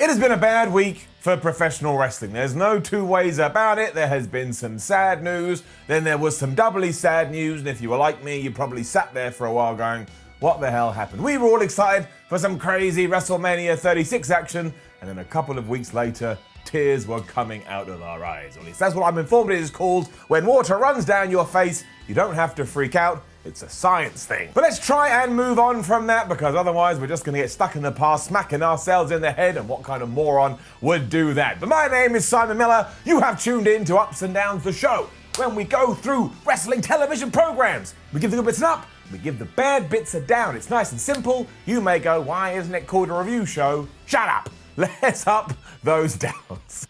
It has been a bad week for professional wrestling. There's no two ways about it. There has been some sad news, then there was some doubly sad news, and if you were like me, you probably sat there for a while going, what the hell happened? We were all excited for some crazy WrestleMania 36 action, and then a couple of weeks later, tears were coming out of our eyes. Or at least that's what I'm informed it is called. When water runs down your face, you don't have to freak out. It's a science thing. But let's try and move on from that, because otherwise we're just going to get stuck in the past, smacking ourselves in the head, and what kind of moron would do that? But my name is Simon Miller. You have tuned in to Ups and Downs, the show, when we go through wrestling television programs. We give the good bits an up, we give the bad bits a down. It's nice and simple. You may go, why isn't it called a review show? Shut up. Let's up those downs.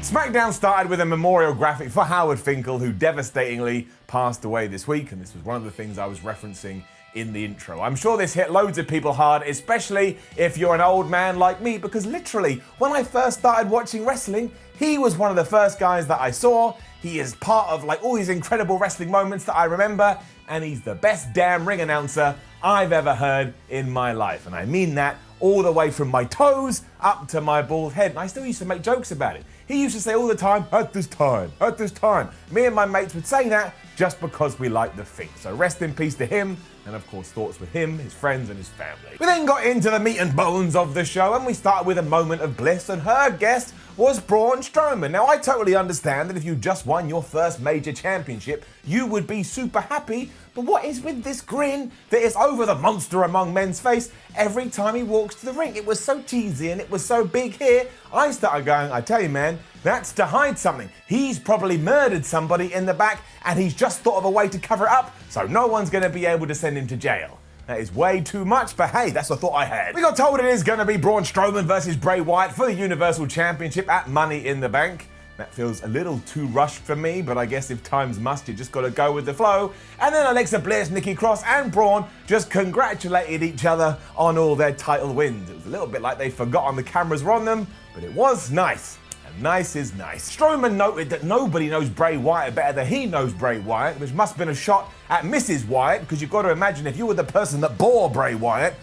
Smackdown started with a memorial graphic for Howard Finkel, who devastatingly passed away this week, and this was one of the things I was referencing in the intro. I'm sure this hit loads of people hard, especially if you're an old man like me, because literally, when I first started watching wrestling, he was one of the first guys that I saw. He is part of all these incredible wrestling moments that I remember, and he's the best damn ring announcer I've ever heard in my life. And I mean that all the way from my toes up to my bald head. And I still used to make jokes about it. He used to say all the time, at this time, at this time. Me and my mates would say that just because we like the thing. So rest in peace to him, and of course thoughts with him, his friends, and his family. We then got into the meat and bones of the show, and we started with a moment of bliss, and her guest was Braun Strowman. Now, I totally understand that if you just won your first major championship, you would be super happy, but what is with this grin that is over the monster among men's face every time he walks to the ring? It was so cheesy and it was so big here, I started going, I tell you man, that's to hide something. He's probably murdered somebody in the back and he's just thought of a way to cover it up so no one's going to be able to send him to jail. That is way too much, but hey, that's the thought I had. We got told it is going to be Braun Strowman versus Bray Wyatt for the Universal Championship at Money in the Bank. That feels a little too rushed for me, but I guess if times must, you just got to go with the flow. And then Alexa Bliss, Nikki Cross, and Braun just congratulated each other on all their title wins. It was a little bit like they forgot the cameras were on them, but it was nice. Nice is nice. Strowman noted that nobody knows Bray Wyatt better than he knows Bray Wyatt, which must have been a shot at Mrs. Wyatt, because you've got to imagine if you were the person that bore Bray Wyatt,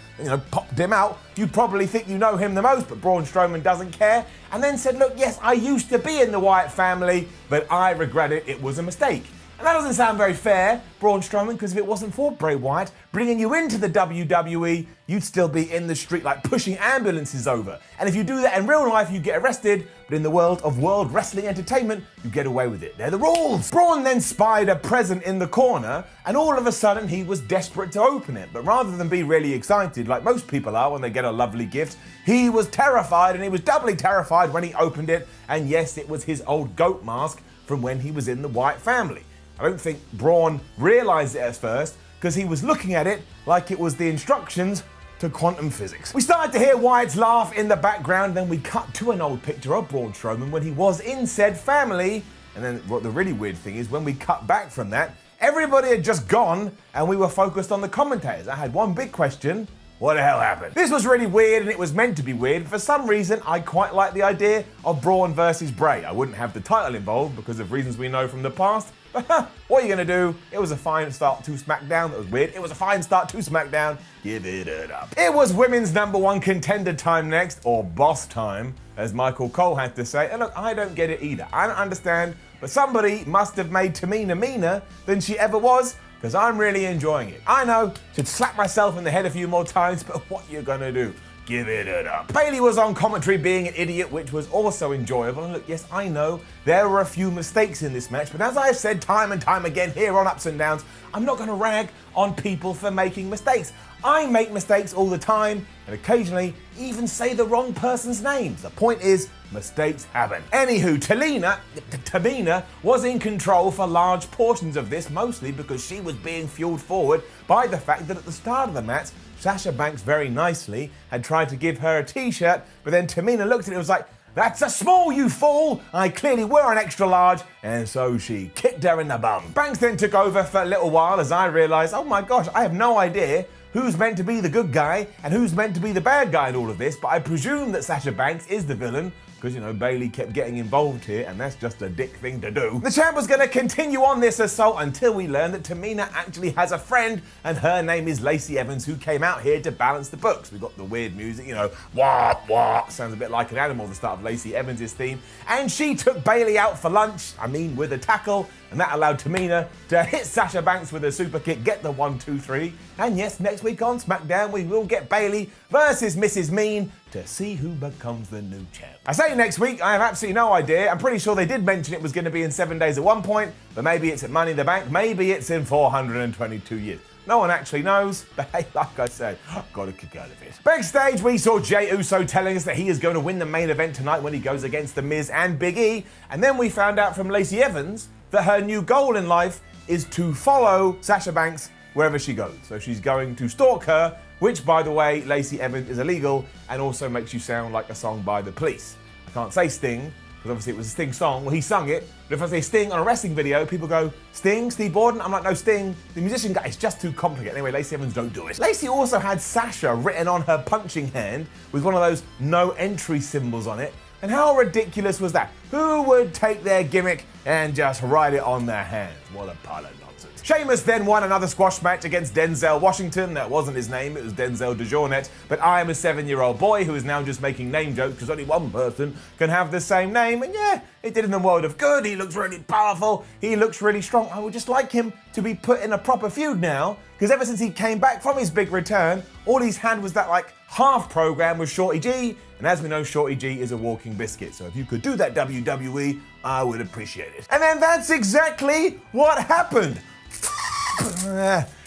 popped him out, you'd probably think you know him the most, but Braun Strowman doesn't care, and then said, look, yes, I used to be in the Wyatt family, but I regret it, it was a mistake. And that doesn't sound very fair, Braun Strowman, because if it wasn't for Bray Wyatt bringing you into the WWE, you'd still be in the street pushing ambulances over. And if you do that in real life, you get arrested, but in the world of World Wrestling Entertainment, you get away with it. They're the rules. Braun then spied a present in the corner, and all of a sudden he was desperate to open it. But rather than be really excited, like most people are when they get a lovely gift, he was terrified, and he was doubly terrified when he opened it. And yes, it was his old goat mask from when he was in the Wyatt family. I don't think Braun realised it at first, because he was looking at it like it was the instructions to quantum physics. We started to hear Wyatt's laugh in the background, then we cut to an old picture of Braun Strowman when he was in said family, and then what the really weird thing is, when we cut back from that, everybody had just gone, and we were focused on the commentators. I had one big question. What the hell happened? This was really weird, and it was meant to be weird. For some reason, I quite like the idea of Braun versus Bray. I wouldn't have the title involved because of reasons we know from the past. But what are you going to do? It was a fine start to SmackDown. That was weird. It was a fine start to SmackDown. Give it up. It was women's #1 contender time next, or boss time, as Michael Cole had to say. And look, I don't get it either. I don't understand, but somebody must have made Tamina meaner than she ever was, because I'm really enjoying it. I know, should slap myself in the head a few more times, but what you gonna do? Give it up. Bayley was on commentary being an idiot, which was also enjoyable. And look, yes, I know there were a few mistakes in this match, but as I've said time and time again here on Ups and Downs, I'm not gonna rag on people for making mistakes. I make mistakes all the time, and occasionally even say the wrong person's names. The point is, mistakes happen. Anywho, Tamina was in control for large portions of this, mostly because she was being fueled forward by the fact that at the start of the match, Sasha Banks very nicely had tried to give her a t-shirt, but then Tamina looked at it and was like, that's a small, you fool! I clearly were an extra large, and so she kicked her in the bum. Banks then took over for a little while as I realised, oh my gosh, I have no idea who's meant to be the good guy and who's meant to be the bad guy in all of this, but I presume that Sasha Banks is the villain because, you know, Bayley kept getting involved here, and that's just a dick thing to do. The champ was going to continue on this assault until we learned that Tamina actually has a friend, and her name is Lacey Evans, who came out here to balance the books. We got the weird music, you know, wah, wah, sounds a bit like an animal, the start of Lacey Evans' theme. And she took Bayley out for lunch, with a tackle, and that allowed Tamina to hit Sasha Banks with a super kick, get the 1, 2, 3. And yes, next week on SmackDown, we will get Bayley versus Mrs. Mean to see who becomes the new champ. I say next week, I have absolutely no idea. I'm pretty sure they did mention it was going to be in 7 days at one point, but maybe it's at Money in the Bank, maybe it's in 422 years. No one actually knows, but hey, like I said, got a kick out of it. Backstage, we saw Jey Uso telling us that he is going to win the main event tonight when he goes against The Miz and Big E, and then we found out from Lacey Evans that her new goal in life is to follow Sasha Banks wherever she goes. So she's going to stalk her, which, by the way, Lacey Evans is illegal and also makes you sound like a song by The Police. I can't say Sting, because obviously it was a Sting song. Well, he sung it. But if I say Sting on a wrestling video, people go, Sting, Steve Borden? I'm like, no, Sting. The musician guy, it's just too complicated. Anyway, Lacey Evans, don't do it. Lacey also had Sasha written on her punching hand with one of those no entry symbols on it. And how ridiculous was that? Who would take their gimmick and just write it on their hands? What a pile of nonsense. Sheamus then won another squash match against Denzel Washington. That wasn't his name, it was Denzel DeJournette. But I am a 7-year-old boy who is now just making name jokes because only one person can have the same name. And yeah, it did him the world of good. He looks really powerful. He looks really strong. I would just like him to be put in a proper feud now, because ever since he came back from his big return, all he's had was that half program with Shorty G, and as we know, Shorty G is a walking biscuit. So if you could do that, WWE, I would appreciate it. And then that's exactly what happened.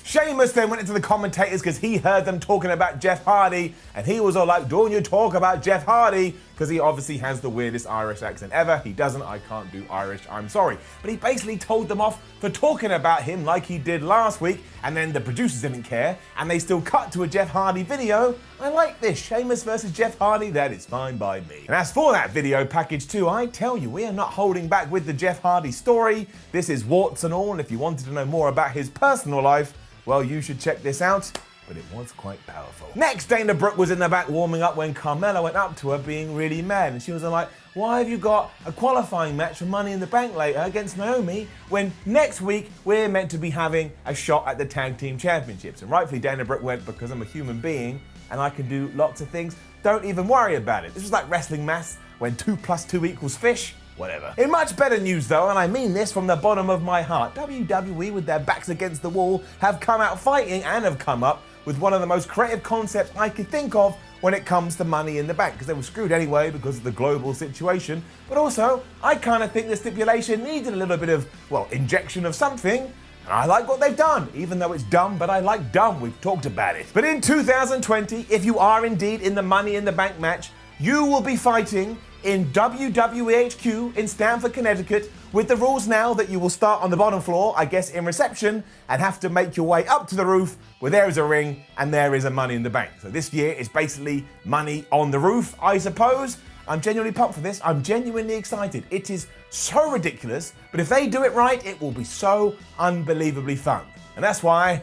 Sheamus then went into the commentators because he heard them talking about Jeff Hardy, and he was all like, don't you talk about Jeff Hardy, because he obviously has the weirdest Irish accent ever. He doesn't, I can't do Irish, I'm sorry. But he basically told them off for talking about him like he did last week, and then the producers didn't care, and they still cut to a Jeff Hardy video. I like this, Sheamus versus Jeff Hardy, that is fine by me. And as for that video package too, I tell you, we are not holding back with the Jeff Hardy story. This is warts and all, and if you wanted to know more about his personal life, well, you should check this out, but it was quite powerful. Next, Dana Brooke was in the back warming up when Carmella went up to her being really mad, and she was like, why have you got a qualifying match for Money in the Bank later against Naomi when next week we're meant to be having a shot at the Tag Team Championships? And rightfully Dana Brooke went, because I'm a human being and I can do lots of things, don't even worry about it. This was like wrestling maths when 2 + 2 = fish. Whatever. In much better news though, and I mean this from the bottom of my heart, WWE with their backs against the wall have come out fighting and have come up with one of the most creative concepts I could think of when it comes to Money in the Bank, because they were screwed anyway because of the global situation, but also I kind of think the stipulation needed a little bit of, injection of something. I like what they've done, even though it's dumb, but I like dumb, we've talked about it. But in 2020, if you are indeed in the Money in the Bank match, you will be fighting in WWE HQ in Stamford, Connecticut, with the rules now that you will start on the bottom floor, I guess in reception, and have to make your way up to the roof where there is a ring and there is a Money in the Bank. So this year is basically money on the roof, I suppose. I'm genuinely pumped for this. I'm genuinely excited. It is so ridiculous, but if they do it right, it will be so unbelievably fun. And that's why,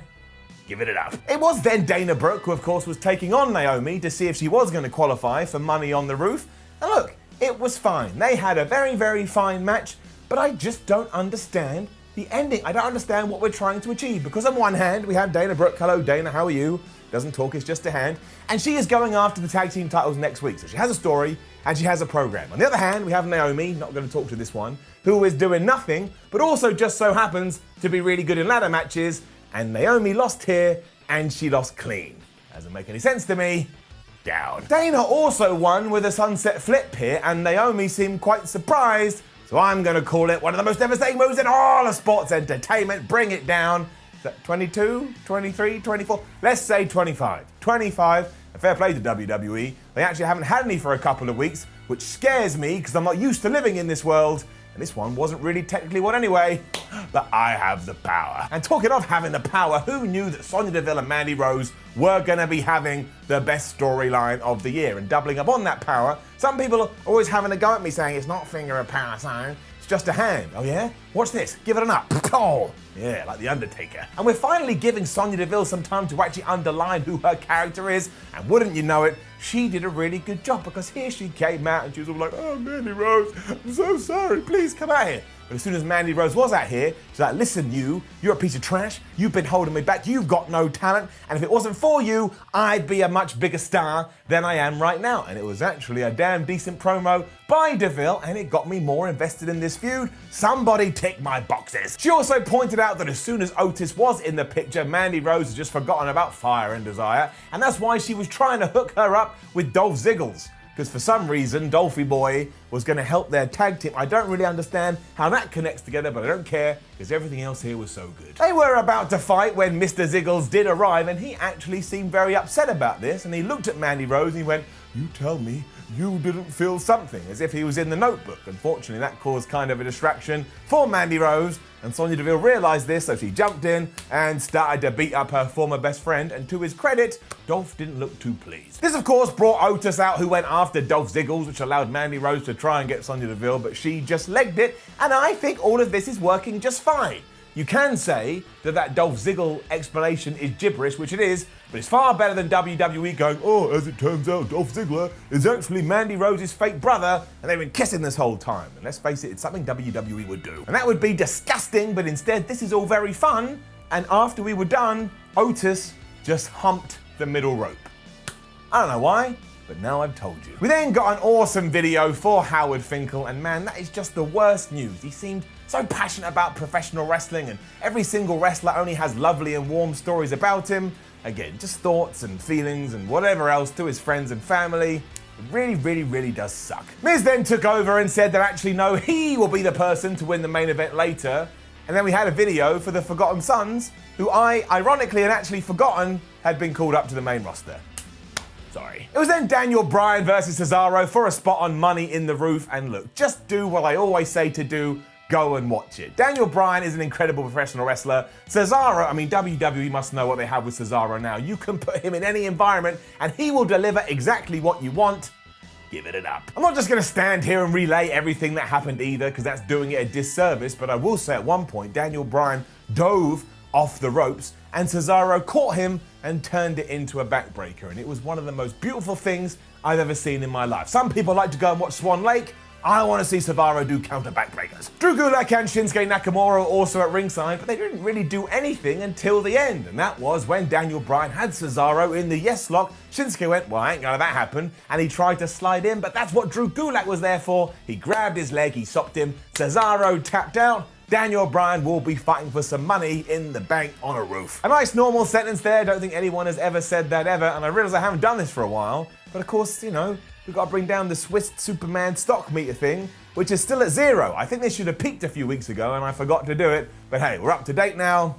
give it up. It was then Dana Brooke, who of course was taking on Naomi to see if she was going to qualify for Money on the Roof. And look, it was fine. They had a very, very fine match, but I just don't understand the ending. I don't understand what we're trying to achieve, because on one hand, we have Dana Brooke. Hello, Dana, how are you? Doesn't talk, it's just a hand. And she is going after the tag team titles next week. So she has a story and she has a program. On the other hand, we have Naomi, not going to talk to this one, who is doing nothing, but also just so happens to be really good in ladder matches. And Naomi lost here and she lost clean. Doesn't make any sense to me. Down. Dana also won with a sunset flip here, and Naomi seemed quite surprised, so I'm going to call it one of the most devastating moves in all of sports entertainment. Bring it down. Is that 22, 23, 24? Let's say 25. 25. A fair play to WWE. They actually haven't had any for a couple of weeks, which scares me because I'm not used to living in this world. And this one wasn't really technically one anyway, but I have the power. And talking of having the power, who knew that Sonya Deville and Mandy Rose were going to be having the best storyline of the year? And doubling up on that power, some people are always having a go at me saying it's not finger of power, son, it's just a hand. Oh yeah? Watch this, give it an up. Oh, yeah, like The Undertaker. And we're finally giving Sonya Deville some time to actually underline who her character is. And wouldn't you know it, she did a really good job, because here she came out and she was all like, oh, Mandy Rose, I'm so sorry, please come out here. But as soon as Mandy Rose was out here, she's like, listen, you're a piece of trash. You've been holding me back. You've got no talent. And if it wasn't for you, I'd be a much bigger star than I am right now. And it was actually a damn decent promo by Deville, and it got me more invested in this feud. Somebody tick my boxes. She also pointed out that as soon as Otis was in the picture, Mandy Rose had just forgotten about Fire and Desire. And that's why she was trying to hook her up with Dolph Ziggles. Because for some reason, Dolphy Boy was going to help their tag team. I don't really understand how that connects together, but I don't care, because everything else here was so good. They were about to fight when Mr. Ziggles did arrive, and he actually seemed very upset about this, and he looked at Mandy Rose and he went, you tell me you didn't feel something, as if he was in the notebook. Unfortunately, that caused kind of a distraction for Mandy Rose, and Sonya Deville realized this, so she jumped in and started to beat up her former best friend, and to his credit, Dolph didn't look too pleased. This, of course, brought Otis out, who went after Dolph Ziggles, which allowed Mandy Rose to try and get Sonya Deville, but she just legged it, and I think all of this is working just fine. You can say that Dolph Ziggler explanation is gibberish, which it is, but it's far better than WWE going, oh, as it turns out, Dolph Ziggler is actually Mandy Rose's fake brother, and they've been kissing this whole time. And let's face it, it's something WWE would do. And that would be disgusting, but instead, this is all very fun. And after we were done, Otis just humped the middle rope. I don't know why, but now I've told you. We then got an awesome video for Howard Finkel, and man, that is just the worst news. He seemed so passionate about professional wrestling, and every single wrestler only has lovely and warm stories about him. Again, just thoughts and feelings and whatever else to his friends and family. It really, really, really does suck. Miz then took over and said that actually no, he will be the person to win the main event later. And then we had a video for the Forgotten Sons, who I, ironically and actually forgotten, had been called up to the main roster. Sorry. It was then Daniel Bryan versus Cesaro for a spot on Money in the Roof, and look, just do what I always say to do. Go and watch it. Daniel Bryan is an incredible professional wrestler. Cesaro, I mean, WWE must know what they have with Cesaro now. You can put him in any environment and he will deliver exactly what you want. Give it up. I'm not just going to stand here and relay everything that happened either, because that's doing it a disservice, but I will say at one point, Daniel Bryan dove off the ropes and Cesaro caught him and turned it into a backbreaker, and it was one of the most beautiful things I've ever seen in my life. Some people like to go and watch Swan Lake. I want to see Cesaro do counter backbreakers. Drew Gulak and Shinsuke Nakamura also at ringside, but they didn't really do anything until the end, and that was when Daniel Bryan had Cesaro in the yes lock. Shinsuke went, well, ain't gonna that happen, and he tried to slide in, but that's what Drew Gulak was there for. He grabbed his leg, he socked him, Cesaro tapped out. Daniel Bryan will be fighting for some money in the bank on a roof. A nice normal sentence there. I don't think anyone has ever said that ever, and I realize I haven't done this for a while, but of course, you know, we've got to bring down the Swiss Superman stock meter thing, which is still at 0. I think this should have peaked a few weeks ago and I forgot to do it, but hey, we're up to date now.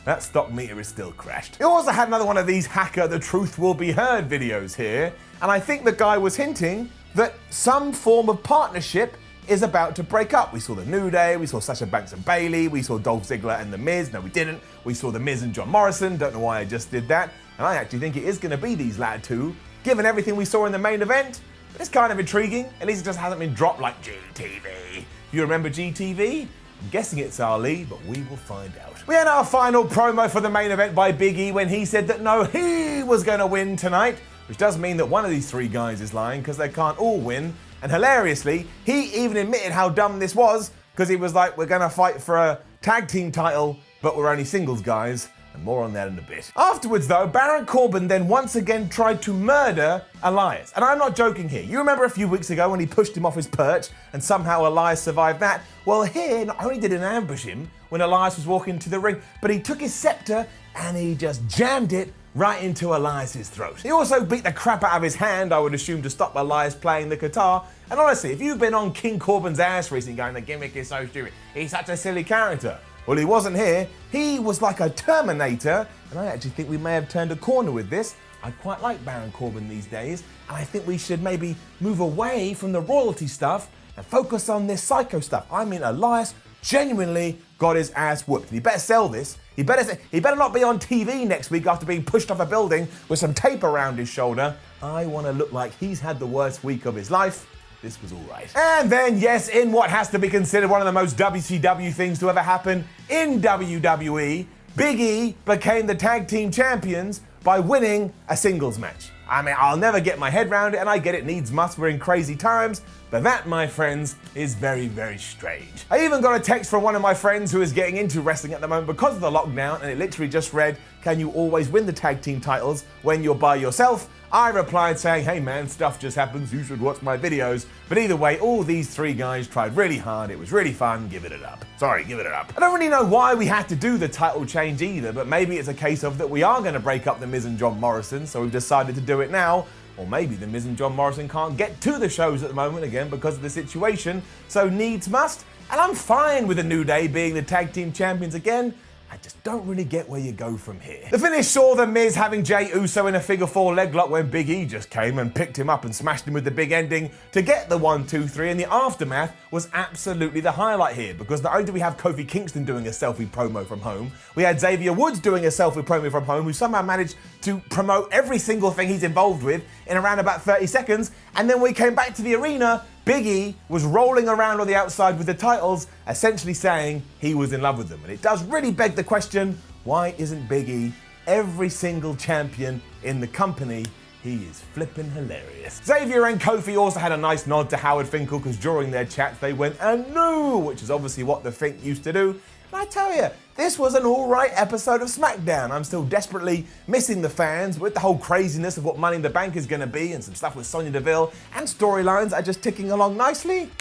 That stock meter is still crashed. We also had another one of these hacker the truth will be heard videos here, and I think the guy was hinting that some form of partnership is about to break up. We saw the New Day, we saw Sasha Banks and Bayley, we saw Dolph Ziggler and The Miz. No, we didn't. We saw The Miz and John Morrison. Don't know why I just did that. And I actually think it is going to be these latter two, given everything we saw in the main event. But it's kind of intriguing. At least it just hasn't been dropped like GTV. If you remember GTV, I'm guessing it's Ali, but we will find out. We had our final promo for the main event by Big E when he said that no, he was going to win tonight, which does mean that one of these three guys is lying because they can't all win. And hilariously, he even admitted how dumb this was, because he was like, we're going to fight for a tag team title, but we're only singles guys. And more on that in a bit. Afterwards though, Baron Corbin then once again tried to murder Elias. And I'm not joking here. You remember a few weeks ago when he pushed him off his perch and somehow Elias survived that? Well, here, not only did he ambush him when Elias was walking to the ring, but he took his scepter and he just jammed it right into Elias's throat. He also beat the crap out of his hand, I would assume, to stop Elias playing the guitar. And honestly, if you've been on King Corbin's ass recently going, the gimmick is so stupid, he's such a silly character. Well, he wasn't here. He was like a Terminator, and I actually think we may have turned a corner with this. I quite like Baron Corbin these days, and I think we should maybe move away from the royalty stuff and focus on this psycho stuff. I mean, Elias genuinely got his ass whooped. He better sell this. He better not be on TV next week after being pushed off a building with some tape around his shoulder. I want to look like he's had the worst week of his life. this was all right. And then, yes, in what has to be considered one of the most WCW things to ever happen in WWE, Big E became the tag team champions by winning a singles match. I mean, I'll never get my head around it, and I get it needs must, we're in crazy times, but that, my friends, is very, very strange. I even got a text from one of my friends who is getting into wrestling at the moment because of the lockdown, and it literally just read, "Can you always win the tag team titles when you're by yourself?" I replied saying, "Hey man, stuff just happens, you should watch my videos." But either way, all these three guys tried really hard, it was really fun, give it up. Sorry, give it up. I don't really know why we had to do the title change either, but maybe it's a case of that we are going to break up The Miz and John Morrison, so we've decided to do it now. Or maybe The Miz and John Morrison can't get to the shows at the moment again because of the situation, so needs must. And I'm fine with the New Day being the tag team champions again. I just don't really get where you go from here. The finish saw The Miz having Jey Uso in a figure four leg lock when Big E just came and picked him up and smashed him with the big ending to get the 1, 2, 3, and the aftermath was absolutely the highlight here because not only did we have Kofi Kingston doing a selfie promo from home, we had Xavier Woods doing a selfie promo from home who somehow managed to promote every single thing he's involved with in around about 30 seconds, and then when we came back to the arena, Big E was rolling around on the outside with the titles, essentially saying he was in love with them. And it does really beg the question, why isn't Big E every single champion in the company? He is flippin' hilarious. Xavier and Kofi also had a nice nod to Howard Finkel because during their chat they went, "and no," which is obviously what the Fink used to do. And I tell you, this was an alright episode of Smackdown. I'm still desperately missing the fans with the whole craziness of what Money in the Bank is going to be and some stuff with Sonya Deville and storylines are just ticking along nicely.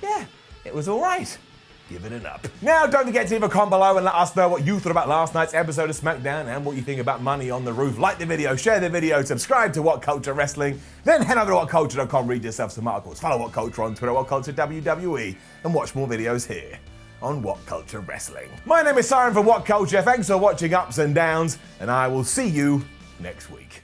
Yeah, it was alright. Give it an up. Now, don't forget to leave a comment below and let us know what you thought about last night's episode of Smackdown and what you think about Money on the Roof. Like the video, share the video, subscribe to WhatCulture Wrestling, then head over to WhatCulture.com, read yourself some articles, follow WhatCulture on Twitter, WhatCulture WWE, and watch more videos here on WhatCulture Wrestling. My name is Siren from WhatCulture. Thanks for watching Ups and Downs, and I will see you next week.